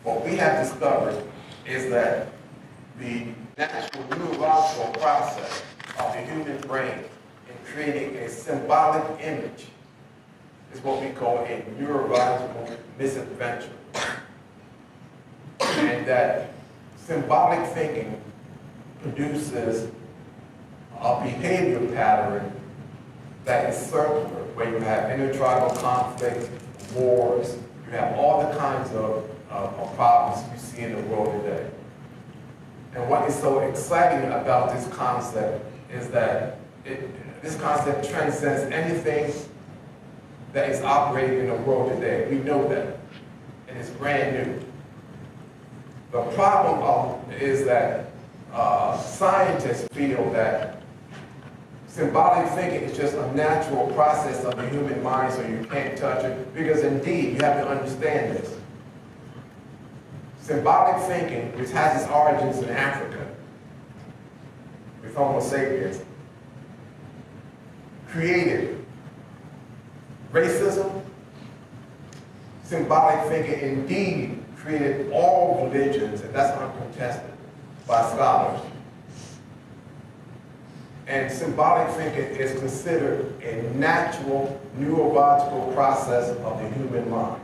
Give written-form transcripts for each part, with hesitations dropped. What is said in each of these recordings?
what we have discovered is that the natural neurological process of the human brain in creating a symbolic image is what we call a neurological misadventure. And that symbolic thinking produces a behavior pattern that is circular, where you have intertribal conflict, wars, you have all the kinds of problems you see in the world today. And what is so exciting about this concept is that this concept transcends anything that is operating in the world today. We know that, and it's brand new. The problem is that scientists feel that symbolic thinking is just a natural process of the human mind, so you can't touch it, because indeed, you have to understand this. Symbolic thinking, which has its origins in Africa, with Homo sapiens, created racism. Symbolic thinking indeed created all religions, and that's uncontested by scholars. And symbolic thinking is considered a natural neurological process of the human mind.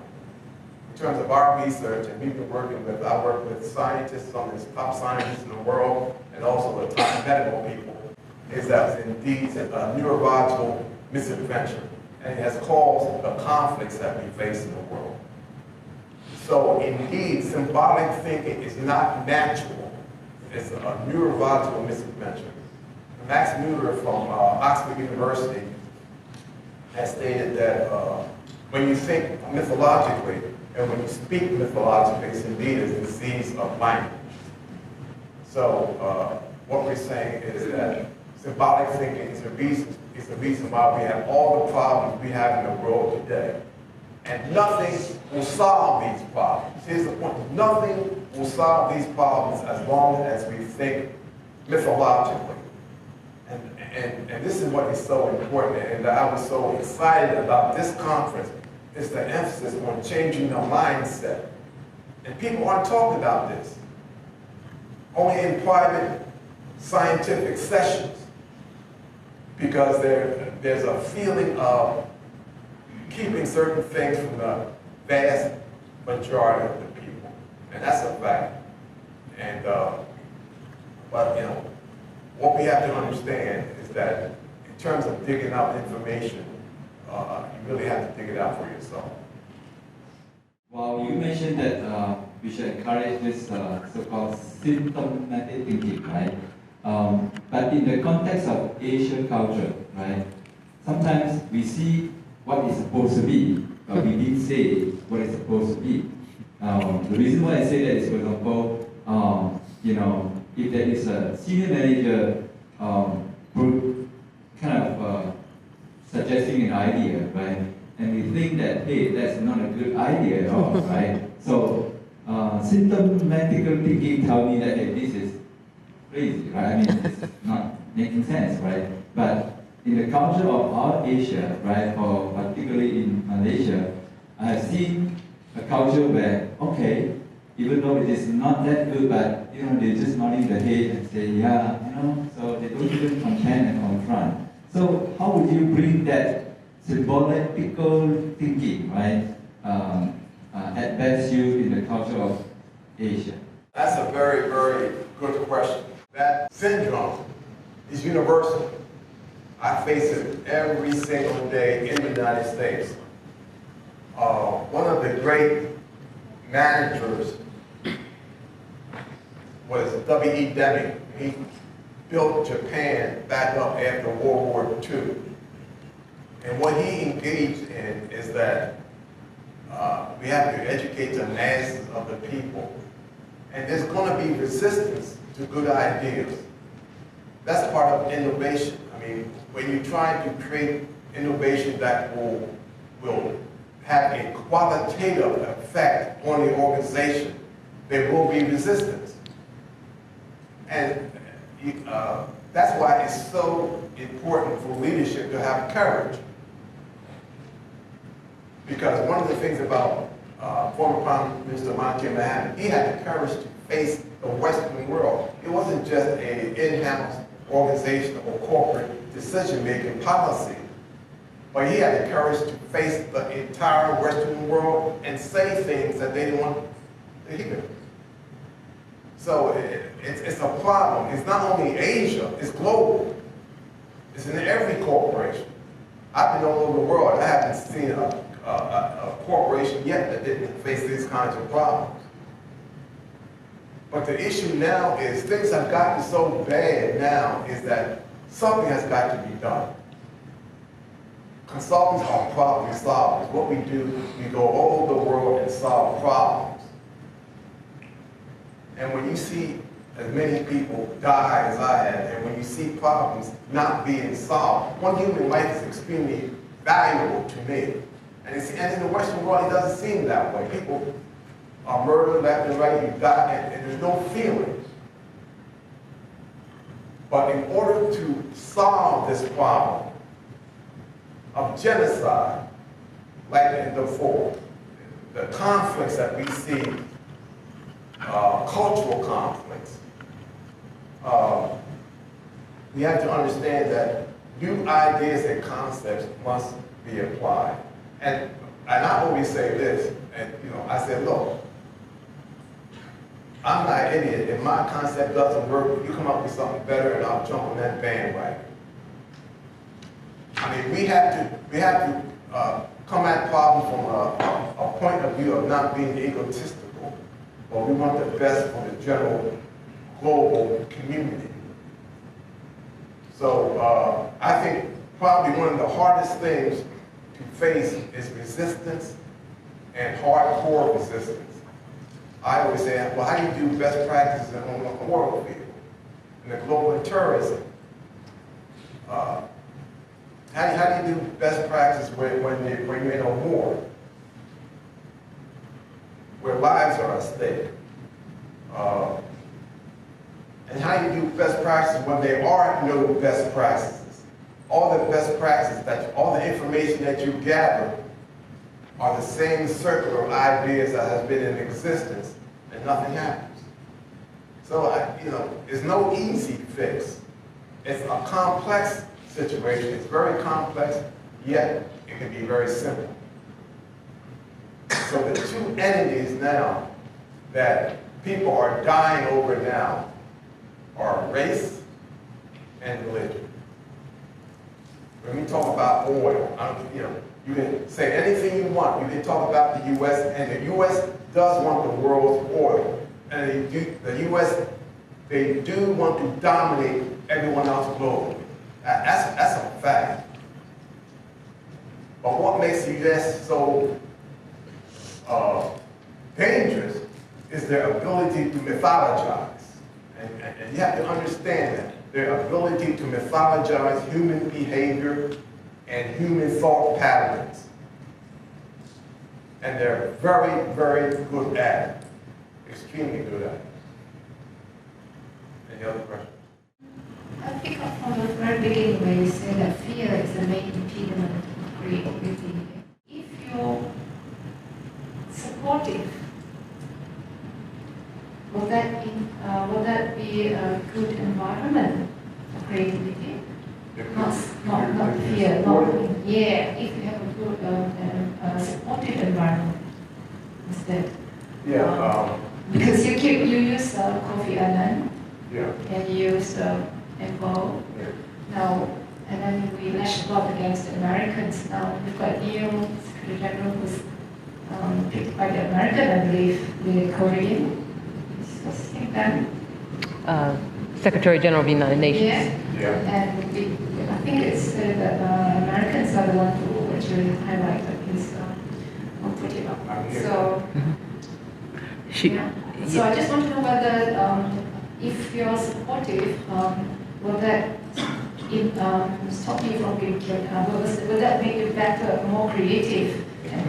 In terms of our research, and we've been working with, I work with scientists, some of the top scientists in the world, and also the top medical people, is that it's indeed a neurological misadventure, and it has caused the conflicts that we face in the world. So indeed, symbolic thinking is not natural. It's a neurological misadventure. Max Muller from Oxford University has stated that when you think mythologically and when you speak mythologically, it's indeed a disease of language. So what we're saying is that symbolic thinking is the reason why we have all the problems we have in the world today. And nothing will solve these problems. Here's the point. Nothing will solve these problems as long as we think mythologically. And this is what is so important, and I was so excited about this conference, is the emphasis on changing the mindset. And people aren't talking about this. Only in private scientific sessions, because there's a feeling of keeping certain things from the vast majority of the people. And that's a fact. And, but you know, what we have to understand is that in terms of digging out information, you really have to dig it out for yourself. Well, you mentioned that we should encourage this so-called symptomatic thinking, right? But in the context of Asian culture, right, sometimes we see what is supposed to be, but we didn't say what is supposed to be. The reason why I say that is, for example, you know, if there is a senior manager suggesting an idea, right, and we think that, hey, that's not a good idea at all, right? So symptomatical thinking tells me that, hey, this is crazy, right? I mean, it's not making sense, right? But in the culture of our Asia, right, or particularly in Malaysia, I have seen a culture where, okay, even though it is not that good, but you know, they're just nodding their head and say, yeah, you know, so they don't even contend and confront. So how would you bring that symbolical thinking, right, at best you in the culture of Asia? That's a very, very good question. That syndrome is universal. I face it every single day in the United States. One of the great managers was W.E. Deming. He built Japan back up after World War II. And what he engaged in is that we have to educate the masses of the people. And there's going to be resistance to good ideas. That's part of innovation. I mean, when you're trying to create innovation that will have a qualitative effect on the organization, there will be resistance. And that's why it's so important for leadership to have courage. Because one of the things about former Prime Minister Mahathir, he had the courage to face the Western world. It wasn't just an in-house organization or corporate decision-making policy, but he had the courage to face the entire Western world and say things that they didn't want to hear. So it's a problem. It's not only Asia, it's global. It's in every corporation. I've been all over the world. I haven't seen a corporation yet that didn't face these kinds of problems. But the issue now is things have gotten so bad now is that something has got to be done. Consultants are problem solvers. What we do, we go all over the world and solve problems. And when you see as many people die as I have, and when you see problems not being solved, one human life is extremely valuable to me. And in the Western world, it doesn't seem that way. People are murdered left and right, you die, and there's no feeling. But in order to solve this problem of genocide, like in the conflicts that we see, cultural conflicts, we have to understand that new ideas and concepts must be applied. And I always say this, and I said, look, I'm not an idiot. If my concept doesn't work, you come up with something better and I'll jump on that bandwagon. I mean, we have to come at problems from a point of view of not being egotistical, but we want the best for the general global community. So I think probably one of the hardest things to face is resistance and hardcore resistance. I always say, well, how do you do best practices on the oil field, in the global tourism? How do you do best practices when you're in a war, where lives are at stake? And how do you do best practices when there are no best practices? All the best practices, all the information that you gather are the same circle of ideas that has been in existence, and nothing happens. So, it's no easy fix. It's a complex situation. It's very complex, yet it can be very simple. So the two entities now that people are dying over now are race and religion. When we talk about oil, you can say anything you want. You can talk about the U.S., and the U.S. does want the world's oil. And the U.S., they do want to dominate everyone else globally. That's a fact. But what makes the U.S. so dangerous is their ability to mythologize. And you have to understand that. Their ability to mythologize human behavior and human thought patterns. And they're very, very good at it. Extremely good at it. Any other questions? I pick up from the very beginning where you say that fear is the main impediment of creativity. If you're supportive, will that be a good environment for creativity? Not fear, if you have a good supportive environment instead. Yeah. Because you use Kofi Annan, Yeah. and you use Apple. Yeah. Now, and then we lash a lot against the Americans. Now we've got new Secretary General who's picked by the American, I believe, the Korean. What's his name then? Secretary General of the United Nations. Yeah. And I think it's that Americans are the ones who actually highlighted his put it up. So, so I just want to know whether if you're supportive, will that stop you from being will that make you better, more creative, and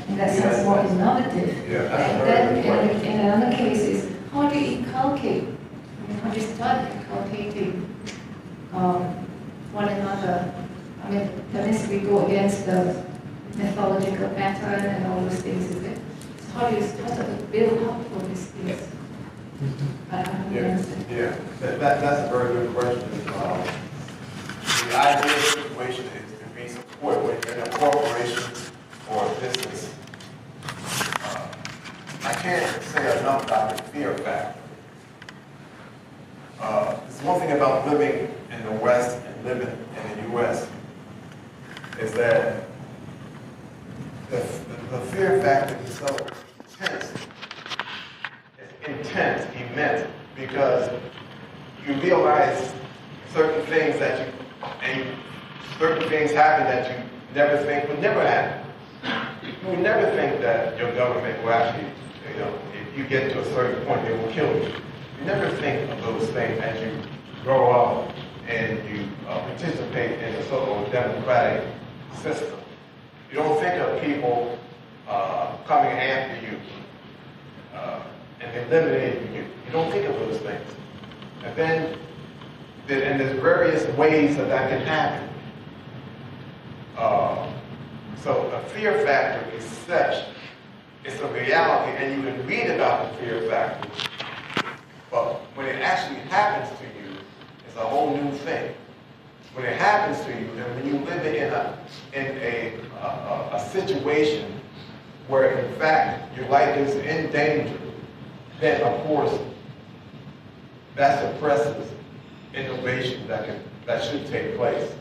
in that sense more innovative? Yeah, And then in another case is how do you inculcate? How do you start inculcating one another? I mean, that means we go against the methodological pattern and all those things, is it? So how do you build up all these things? Yeah, that's a very good question. The ideal situation is to be supported when you're in a corporation or a business. I can't say enough about the fear factor. It's one thing about living in the West and living in the U.S. is that the fear factor is so intense. It's intense, immense, because you realize certain things certain things happen that you never think would never happen. You would never think that your government will actually, if you get to a certain point, they will kill you. You never think of those things as you grow up and you participate in a so-called democratic system. You don't think of people coming after you and eliminating you. You don't think of those things. And then there's various ways that can happen. So the fear factor is such, it's a reality, and you can read about the fear factor, but when it actually happens to you, it's a whole new thing. When it happens to you, and when you live in a situation where in fact your life is in danger, then of course that suppresses innovation that should take place.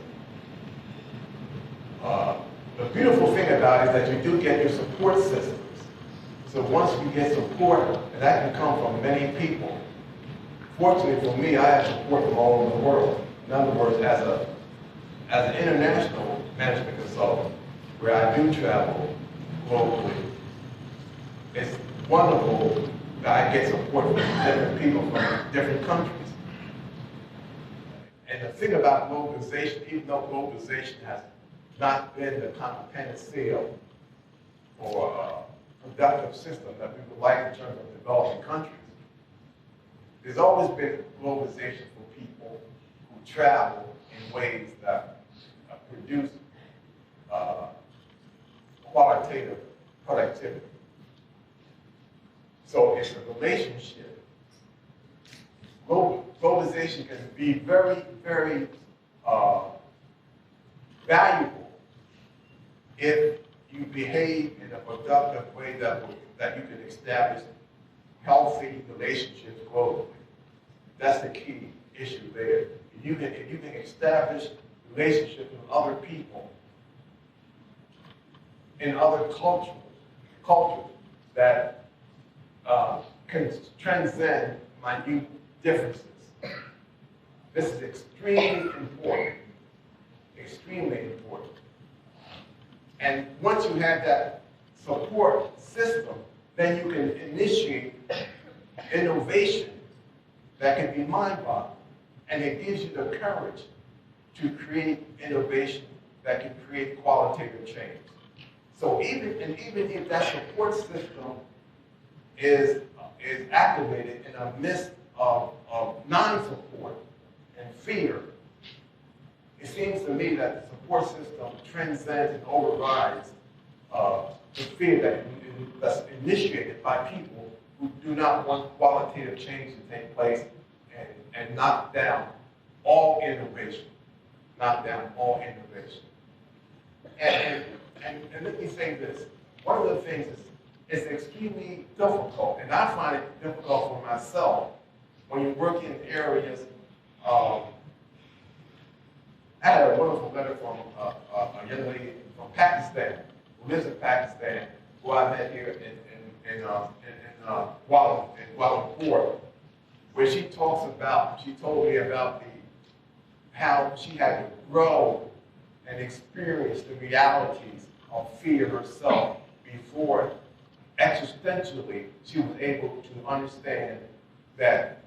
The beautiful thing about it is that you do get your support systems. So once you get support, and that can come from many people. Fortunately for me, I have support from all over the world. In other words, as an international management consultant, where I do travel globally, it's wonderful that I get support from different people from different countries. And the thing about globalization, even though globalization has not been the kind of panacea or productive system that we would like in terms of developing countries, there's always been globalization for people who travel in ways that produce qualitative productivity. So it's a relationship. Globalization can be very, very valuable if you behave in a productive way that you can establish healthy relationships globally. That's the key issue there. If you can establish relationships with other people in other cultures that can transcend minute differences. This is extremely important. Extremely important. And once you have that support system, then you can initiate innovation that can be mind-boggling. And it gives you the courage to create innovation that can create qualitative change. So even if that support system is activated in a midst of non-support and fear, it seems to me that the support system transcends and overrides the fear that's initiated by people who do not want qualitative change to take place and knock down all innovation. Knock down all innovation. And let me say this. One of the things is extremely difficult, and I find it difficult for myself when you work in areas. I had a wonderful letter from a young lady from Pakistan who lives in Pakistan, who I met here in Kuala Lumpur, where she told me about how she had to grow and experience the realities of fear herself before existentially she was able to understand that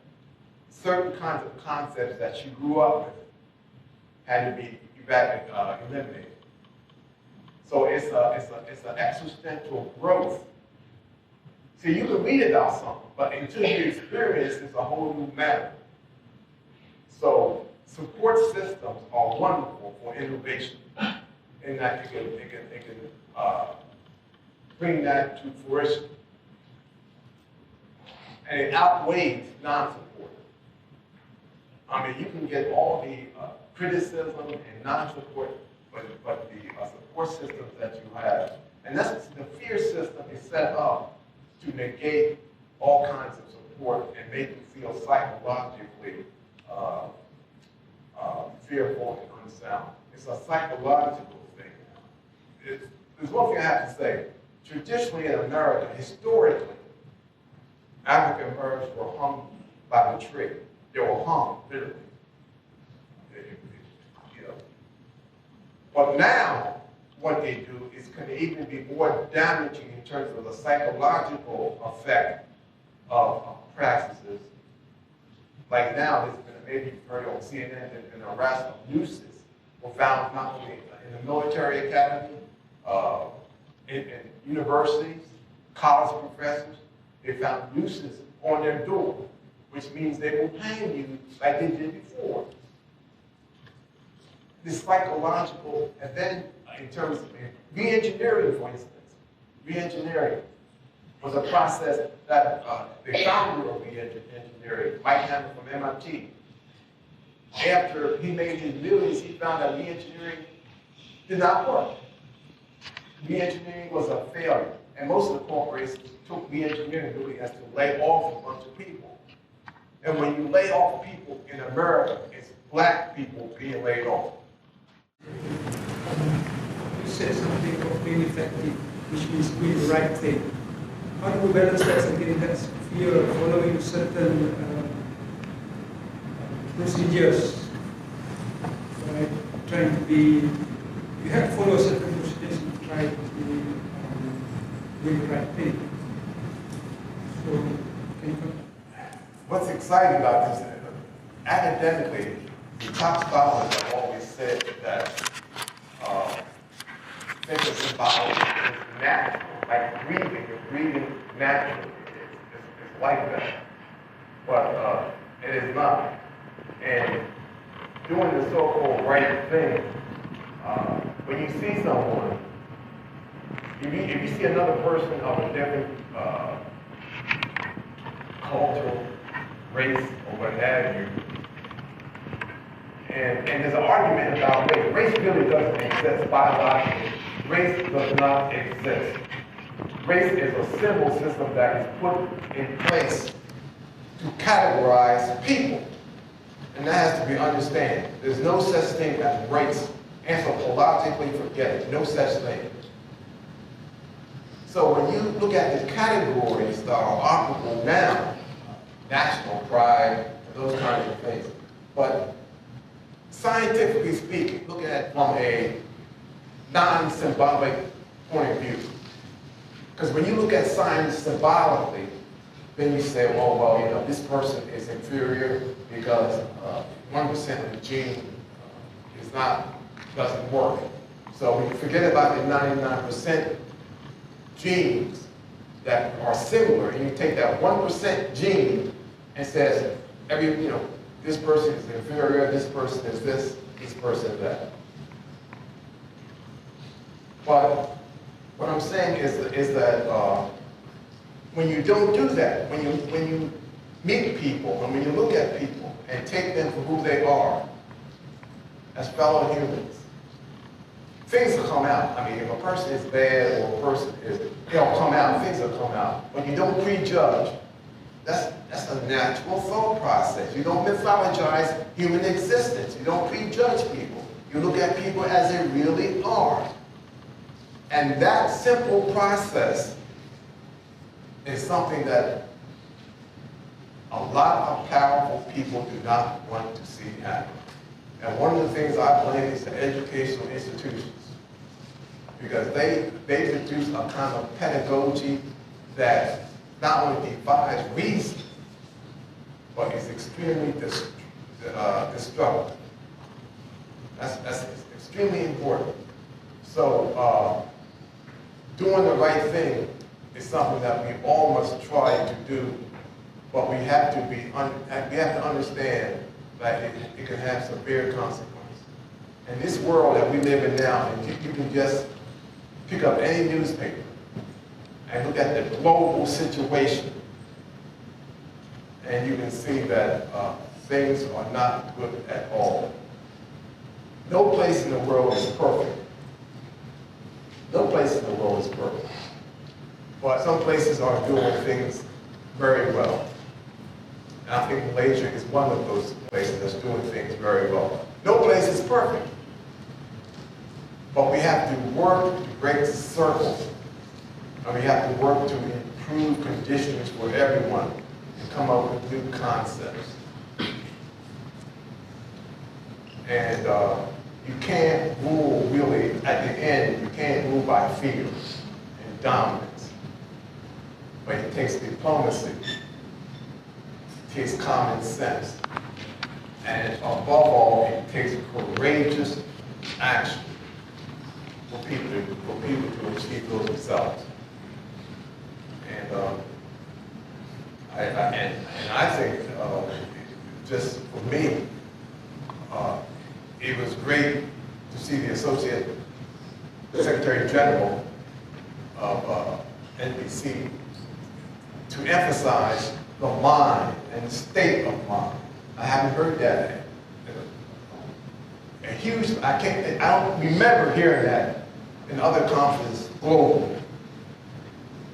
certain kinds of concepts that she grew up with had to be eliminated. So it's an existential growth. See, you can read about something, but until you experience, it's a whole new matter. So support systems are wonderful for innovation. in that it can bring that to fruition. And it outweighs non-support. I mean, you can get all the criticism and non-support, but the support systems that you have, and that's the fear system is set up to negate all kinds of support and make you feel psychologically fearful and unsound. It's a psychological thing. There's one thing I have to say. Traditionally in America, historically, African Americans were hung by the tree. They were hung, literally. You know. But now, what they do is can even be more damaging in terms of the psychological effect of practices. Like now, there's been, maybe you've heard on CNN, there's been an arrest of nooses were found not only in the military academy, in universities, college professors. They found nooses on their door, which means they will hang you like they did before. This psychological, and then in terms of re-engineering, for instance, re-engineering was a process that the founder of re-engineering, Mike Hammer from MIT, after he made his millions, he found that re-engineering did not work. Re-engineering was a failure, and most of the corporations took re-engineering really as to lay off a bunch of people. And when you lay off people in America, it's black people being laid off. You said something of being effective, which means doing the right thing. How do you balance that against that fear of following certain procedures? Right? Trying to be, you have to follow certain procedures and try to be doing the right thing. So, can you come? What's exciting about this, academically, the top scholars have always said that thinking symbolic is natural, like breathing. You're breathing naturally. It's like that. But it is not. And doing the so-called right thing, when you see someone, if you see another person of a different cultural race or what have you, and there's an argument about race. Race really doesn't exist biologically. Race does not exist. Race is a symbol system that is put in place to categorize people. And that has to be understood. There's no such thing as race. Anthropologically, forget it. No such thing. So when you look at the categories that are operable now, national pride, and those kinds of things, but scientifically speaking, look at it from a non-symbolic point of view. Because when you look at science symbolically, then you say, well, you know, this person is inferior because 1% of the gene doesn't work. So we forget about the 99% genes that are similar, and you take that 1% gene and says, this person is inferior, this person is this person is that. But what I'm saying is that when you don't do that, when you meet people and when you look at people and take them for who they are as fellow humans, things will come out. I mean, if a person is bad or a person is, they'll come out, things will come out. When you don't prejudge, that's a natural thought process. You don't mythologize human existence. You don't prejudge people. You look at people as they really are. And that simple process is something that a lot of powerful people do not want to see happen. And one of the things I blame is the educational institutions, because they produce a kind of pedagogy that not only defies reason, but is extremely destructive. That's extremely important. So doing the right thing is something that we all must try to do, but we have to understand that it can have severe consequences. In this world that we live in now, and you can just pick up any newspaper and look at the global situation, and you can see that things are not good at all. No place in the world is perfect. No place in the world is perfect. But some places are doing things very well. And I think Malaysia is one of those places that's doing things very well. No place is perfect. But we have to work to break the circle. And we have to work to improve conditions for everyone and come up with new concepts. And you can't rule really, at the end, you can't rule by fear and dominance. But it takes diplomacy, it takes common sense, and above all, it takes courageous action for people to achieve those results. And I think, just for me, it was great to see the Associate Secretary General of NBC to emphasize the mind and the state of mind. I haven't heard that. I don't remember hearing that in other conferences globally.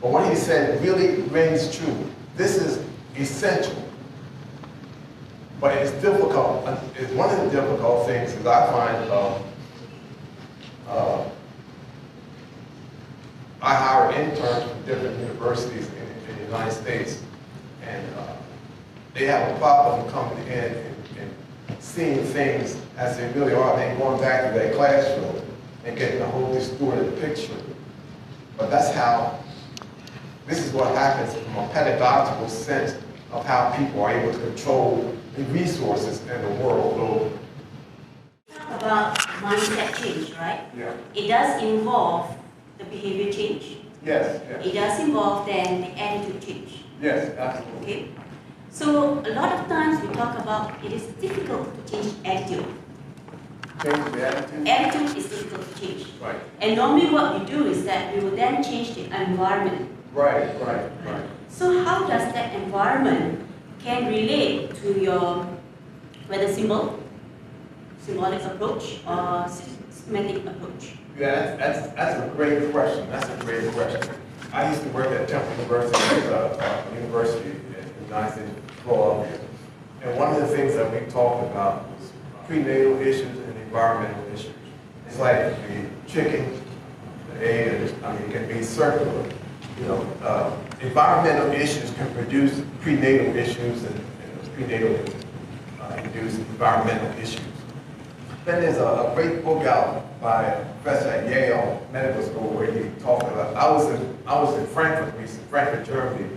But what he said really rings true. This is essential. But it's difficult. It's one of the difficult things is I find I hire interns from different universities in the United States, and they have a problem coming in and seeing things as they really are. They're going back to their classroom and getting a whole distorted picture. But that's how, this is what happens from a pedagogical sense of how people are able to control the resources in the world globally. Talk about mindset change, right? Yeah. It does involve the behavior change. Yes, yes. It does involve then the attitude change. Yes, absolutely. Okay? So a lot of times we talk about it is difficult to change attitude. Change the attitude? Attitude is difficult to change. Right. And normally what we do is that we will then change the environment. Right. So how does that environment can relate to your, whether symbolic approach or systematic approach? Yeah, that's a great question. That's a great question. I used to work at Temple University in the United States, Philadelphia. And one of the things that we talked about was prenatal issues and environmental issues. It's like the chicken, the egg, it can be circular. Environmental issues can produce prenatal issues and prenatal induced environmental issues. Then there's a great book out by a professor at Yale Medical School where he talked about, I was in Frankfurt, Germany,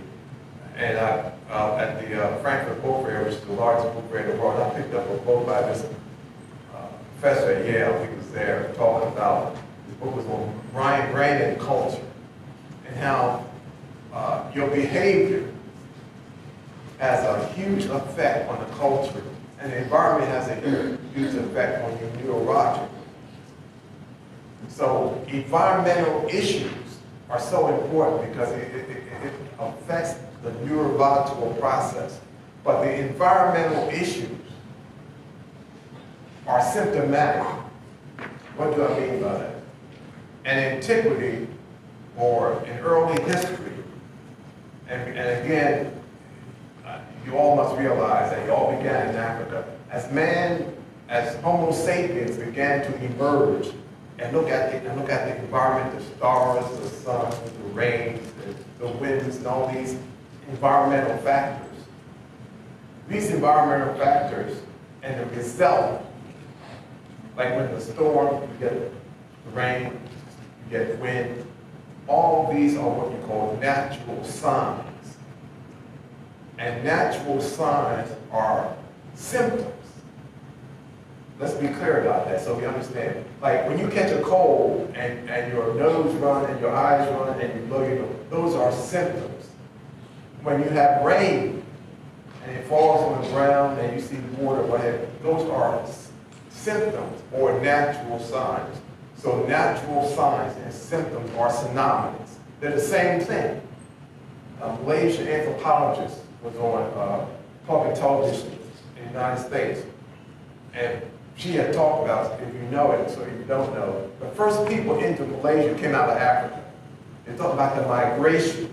and at the Frankfurt Book Fair, which is the largest book fair in the world, I picked up a book by this professor at Yale. He was there talking about, his book was on brain and culture, and how your behavior has a huge effect on the culture, and the environment has a huge effect on your neurological. So environmental issues are so important because it affects the neurological process. But the environmental issues are symptomatic. What do I mean by that? In antiquity, or in early history, and again, you all must realize that it all began in Africa. As Homo sapiens began to emerge and look at the environment, the stars, the sun, the rains, the winds, and all these environmental factors. These environmental factors and the result, like when the storm, you get the rain, you get wind, all of these are what you call natural signs. And natural signs are symptoms. Let's be clear about that so we understand. Like when you catch a cold and your nose runs and your eyes run and you blow your nose, those are symptoms. When you have rain and it falls on the ground and you see water, whatever, those are symptoms or natural signs. So natural signs and symptoms are synonymous. They're the same thing. A Malaysian anthropologist was on public television in the United States, and she had talked about, if you know it, so if you don't know, the first people into Malaysia came out of Africa. They talked about the migrations.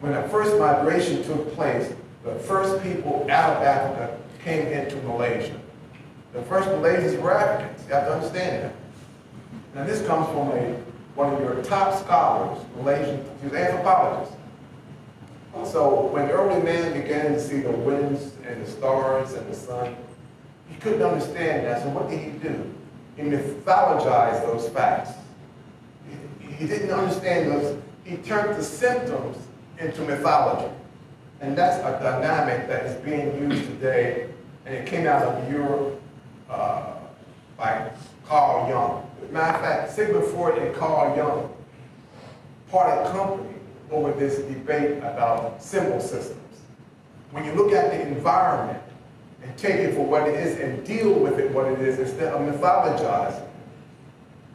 When the first migration took place, the first people out of Africa came into Malaysia. The first Malaysians were Africans. You have to understand that. Now this comes from one of your top scholars, Malaysian, he was an anthropologist. So when early man began to see the winds and the stars and the sun, he couldn't understand that. So what did he do? He mythologized those facts. He didn't understand those. He turned the symptoms into mythology. And that's a dynamic that is being used today, and it came out of Europe by Carl Jung. As a matter of fact, Sigmund Freud and Carl Jung parted company over this debate about symbol systems. When you look at the environment and take it for what it is and deal with it what it is instead of mythologizing,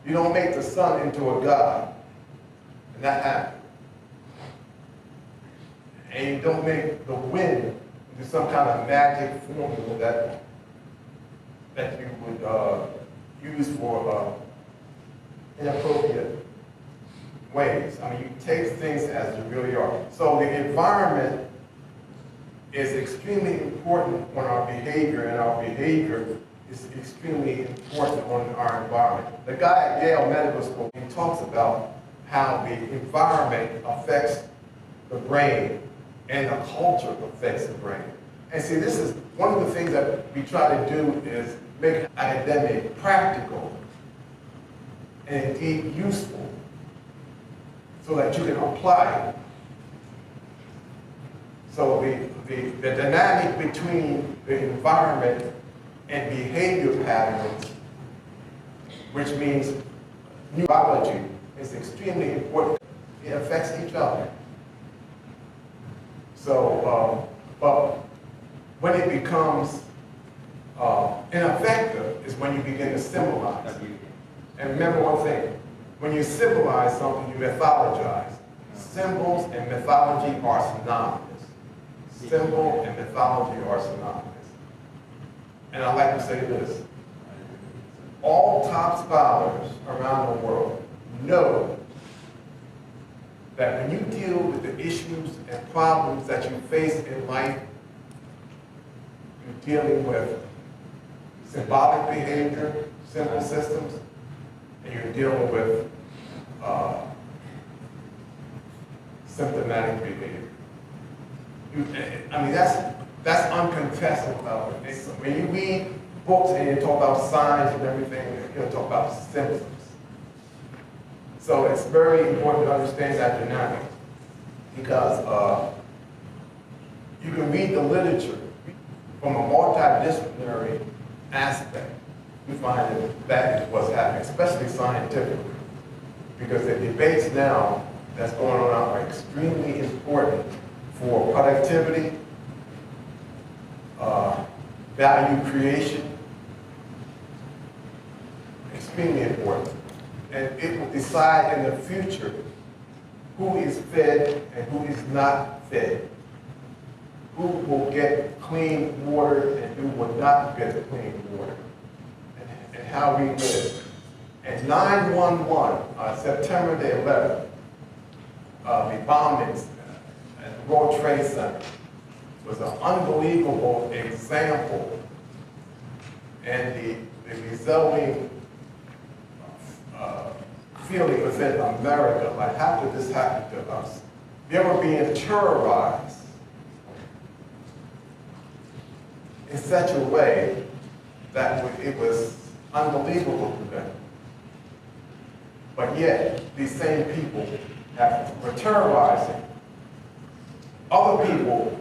you don't make the sun into a god, and that happened. And you don't make the wind into some kind of magic formula that you would use for inappropriate ways. I mean, you take things as they really are. So the environment is extremely important on our behavior, and our behavior is extremely important on our environment. The guy at Yale Medical School, he talks about how the environment affects the brain and the culture affects the brain. And see, this is one of the things that we try to do is make academic practical and indeed useful so that you can apply it. So the dynamic between the environment and behavior patterns, which means neurology, is extremely important. It affects each other. So, but when it becomes ineffective is when you begin to symbolize. And remember one thing, when you symbolize something, you mythologize. Symbols and mythology are synonymous. Symbol and mythology are synonymous. And I'd like to say this. All top scholars around the world know that when you deal with the issues and problems that you face in life, you're dealing with symbolic behavior, symbol systems, and you're dealing with symptomatic behavior. I mean, that's uncontested. When you read books and you talk about signs and everything, you'll talk about symptoms. So it's very important to understand that dynamic, because you can read the literature from a multidisciplinary aspect. You find that is what's happening, especially scientifically, because the debates now that's going on are extremely important for productivity, value creation, extremely important. And it will decide in the future who is fed and who is not fed, who will get clean water and who will not get clean water, and how we live. And 9/11, September the 11th, the bombings at the World Trade Center was an unbelievable example, and the resulting feeling within America, like how could this happen to us? We were being terrorized in such a way that it was unbelievable to them. But yet, these same people were terrorizing other people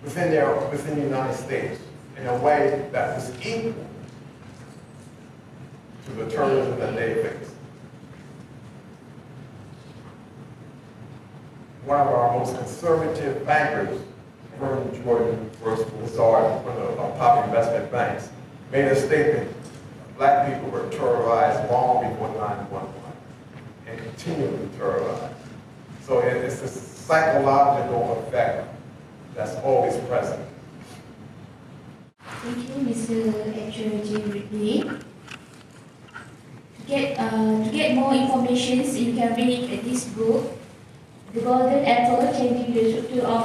within the United States in a way that was equal to the terrorism that they faced. One of our most conservative bankers Vernon Jordan, first wizard, one of our top investment banks, made a statement: black people were terrorized long before 9/11 and continually terrorized. So it's a psychological effect that's always present. Thank you, Mr. Edgar J. Ridley. To get more information, you can read this book, The Golden Apple, Changing the Structure of